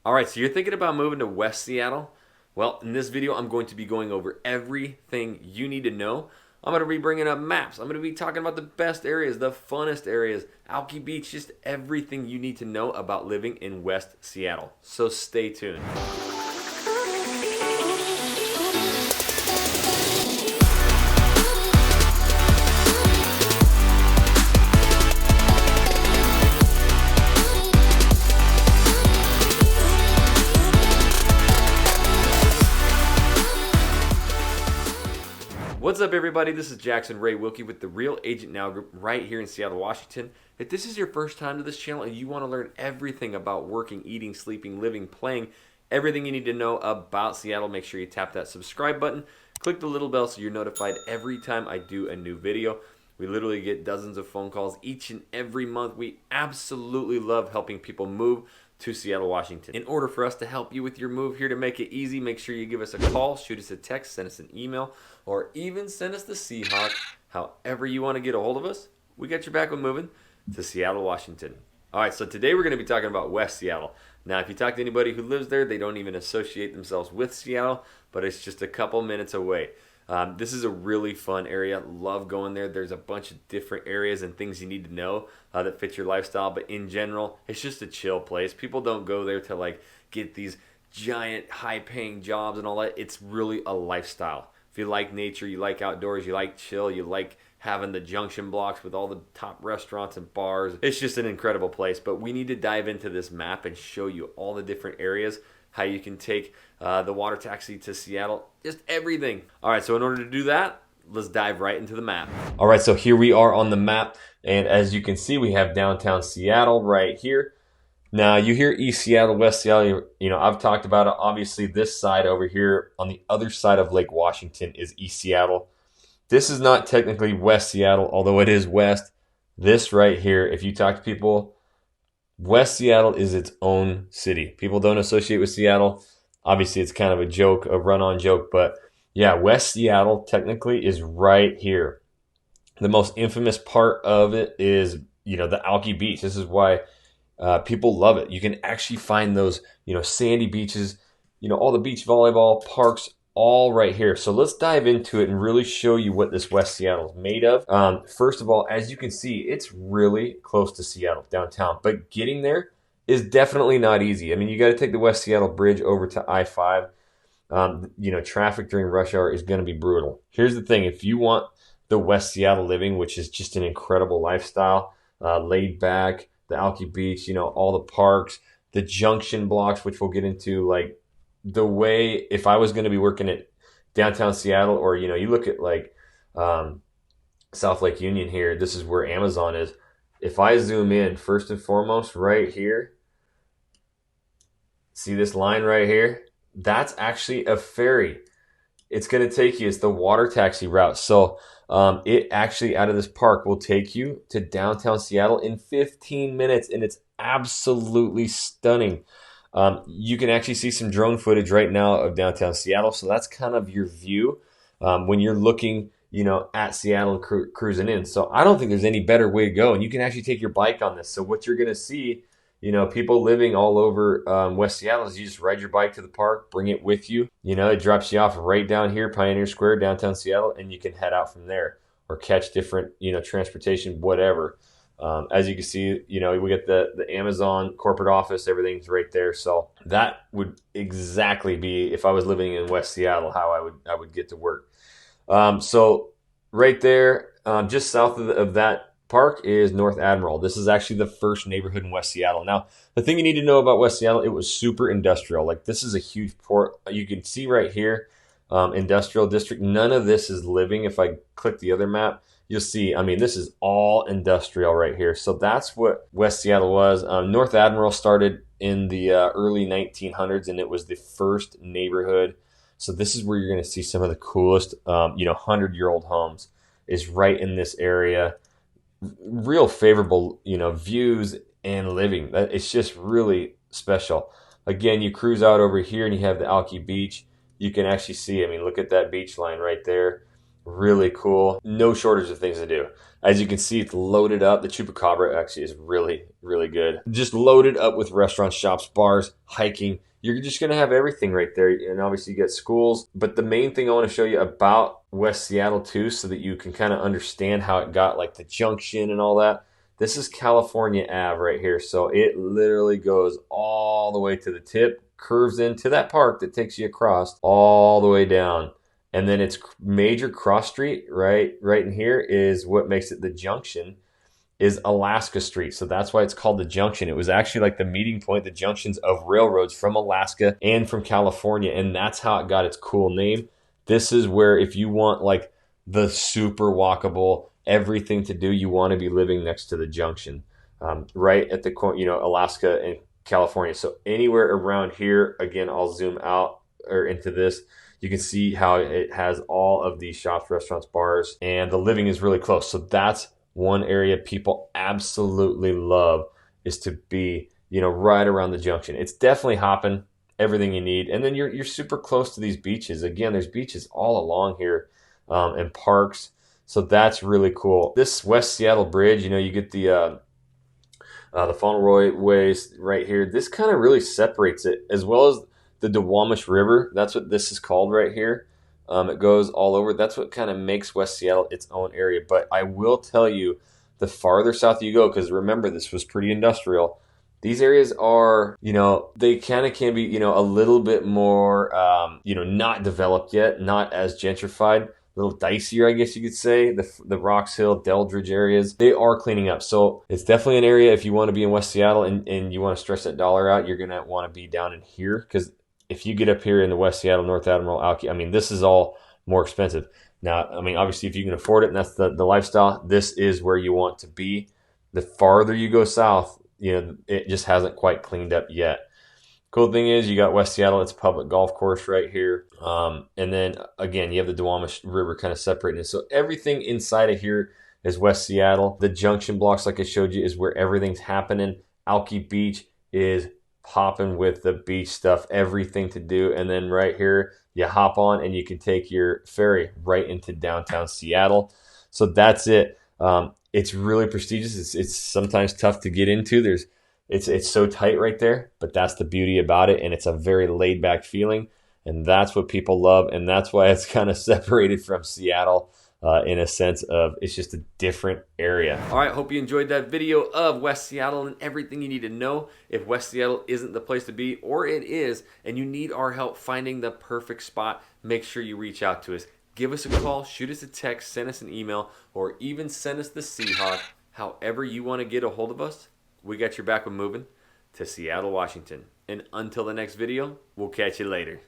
All right, so you're thinking about moving to West Seattle? Well, in this video, I'm going to be going over everything you need to know. I'm going to be bringing up maps. I'm going to be talking about the best areas, the funnest areas, Alki Beach, just everything you need to know about living in West Seattle. So stay tuned. What's up, everybody? This is Jackson Ray Wilkie with the Real Agent Now Group right here in Seattle, Washington. If this is your first time to this channel and you want to learn everything about working, eating, sleeping, living, playing, everything you need to know about Seattle, make sure you tap that subscribe button. Click the little bell so you're notified every time I do a new video. We literally get dozens of phone calls each and every month. We absolutely love helping people move to Seattle, Washington. In order for us to help you with your move here to make it easy, make sure you give us a call, shoot us a text, send us an email, or even send us the Seahawk. However you want to get a hold of us, we got your back when moving to Seattle, Washington. All right, so today we're going to be talking about West Seattle. Now, if you talk to anybody who lives there, they don't even associate themselves with Seattle, but it's just a couple minutes away. This is a really fun area. Love going there. There's a bunch of different areas and things you need to know that fit your lifestyle. But in general, it's just a chill place. People don't go there to like get these giant high-paying jobs and all that. It's really a lifestyle. If you like nature, you like outdoors, you like chill, you like having the Junction blocks with all the top restaurants and bars. It's just an incredible place. But we need to dive into this map and show you all the different areas, how you can take the water taxi to Seattle, just everything. All right, so in order to do that, let's dive right into the map. All right, so here we are on the map, and as you can see, we have downtown Seattle right here. Now, you hear East Seattle, West Seattle, you know, I've talked about it. Obviously, this side over here on the other side of Lake Washington is East Seattle. This is not technically West Seattle, although it is west. This right here, if you talk to people, West Seattle is its own city. People don't associate with Seattle. Obviously, it's kind of a joke, a run-on joke, but yeah, West Seattle technically is right here. The most infamous part of it is, you know, the Alki Beach. This is why people love it. You can actually find those, you know, sandy beaches, you know, all the beach volleyball parks, all right here. So let's dive into it and really show you what this West Seattle is made of. First of all, as you can see, it's really close to Seattle downtown, but getting there is definitely not easy. I mean, you got to take the West Seattle Bridge over to I-5. You know, traffic during rush hour is going to be brutal. Here's the thing. If you want the West Seattle living, which is just an incredible lifestyle, laid back, the Alki Beach, you know, all the parks, the Junction blocks, which we'll get into, like, the way, if I was going to be working at downtown Seattle, or, you know, you look at like South Lake Union here, this is where Amazon is. If I zoom in, first and foremost, right here, see this line right here? That's actually a ferry. It's going to take you, it's the water taxi route. So it actually, out of this park, will take you to downtown Seattle in 15 minutes, and it's absolutely stunning. You can actually see some drone footage right now of downtown Seattle. So that's kind of your view when you're looking, you know, at Seattle cruising in. So I don't think there's any better way to go. And you can actually take your bike on this. So what you're going to see, you know, people living all over West Seattle is you just ride your bike to the park, bring it with you. You know, it drops you off right down here, Pioneer Square, downtown Seattle, and you can head out from there or catch different, you know, transportation, whatever. As you can see, you know, we get the Amazon corporate office, everything's right there. So that would exactly be, if I was living in West Seattle, how I would get to work. So right there, just south of that park is North Admiral. This is actually the first neighborhood in West Seattle. Now, the thing you need to know about West Seattle, it was super industrial. Like, this is a huge port. You can see right here, industrial district. None of this is living. If I click the other map, you'll see, I mean, this is all industrial right here. So that's what West Seattle was. North Admiral started in the early 1900s, and it was the first neighborhood. So this is where you're going to see some of the coolest, you know, 100-year-old homes is right in this area. Real favorable, you know, views and living. It's just really special. Again, you cruise out over here and you have the Alki Beach. You can actually see, I mean, look at that beach line right there. really cool. No shortage of things to do. As you can see, it's loaded up. The Chupacabra actually is really, really good. Just loaded up with restaurants, shops, bars, hiking. You're just going to have everything right there. And obviously you get schools. But the main thing I want to show you about West Seattle too, so that you can kind of understand how it got like the Junction and all that. This is California Ave right here. So it literally goes all the way to the tip, curves into that park that takes you across all the way down. And then its major cross street right in here is what makes it the Junction, is Alaska Street. So that's why it's called the Junction. It was actually like the meeting point, the junctions of railroads from Alaska and from California. And that's how it got its cool name. This is where, if you want like the super walkable, everything to do, you want to be living next to the Junction, right at the, Alaska and California. So anywhere around here, again, I'll zoom out or into this. You can see how it has all of these shops, restaurants, bars, and the living is really close. So that's one area people absolutely love, is to be, right around the Junction. It's definitely hopping, everything you need. And then you're super close to these beaches. Again, there's beaches all along here, and parks. So that's really cool. This West Seattle Bridge, you get the Fauntleroy Ways right here. This kind of really separates it, as well as the Duwamish River. That's what this is called right here. It goes all over. That's what kind of makes West Seattle its own area. But I will tell you, the farther south you go, because remember, this was pretty industrial, these areas are, they kind of can be, a little bit more, not developed yet, not as gentrified, a little dicier, I guess you could say. The Rocks Hill, Deldridge areas, they are cleaning up. So it's definitely an area, if you want to be in West Seattle and you want to stretch that dollar out, you're going to want to be down in here, because if you get up here in the West Seattle, North Admiral, Alki, this is all more expensive. Now, obviously, if you can afford it and that's the lifestyle, this is where you want to be. The farther you go south, it just hasn't quite cleaned up yet. Cool thing is, you got West Seattle. It's a public golf course right here. And then, again, you have the Duwamish River kind of separating it. So everything inside of here is West Seattle. The junction blocks, like I showed you, is where everything's happening. Alki Beach is popping with the beach stuff, everything to do. And then right here, you hop on and you can take your ferry right into downtown Seattle. So that's it. It's really prestigious. It's sometimes tough to get into. It's so tight right there, but that's the beauty about it. And it's a very laid back feeling. And that's what people love. And that's why it's kind of separated from Seattle, in a sense of it's just a different area. All right, hope you enjoyed that video of West Seattle and everything you need to know. If West Seattle isn't the place to be, or it is, and you need our help finding the perfect spot, make sure you reach out to us. Give us a call, shoot us a text, send us an email, or even send us the Seahawk. However you want to get a hold of us, we got your back when moving to Seattle, Washington. And until the next video, we'll catch you later.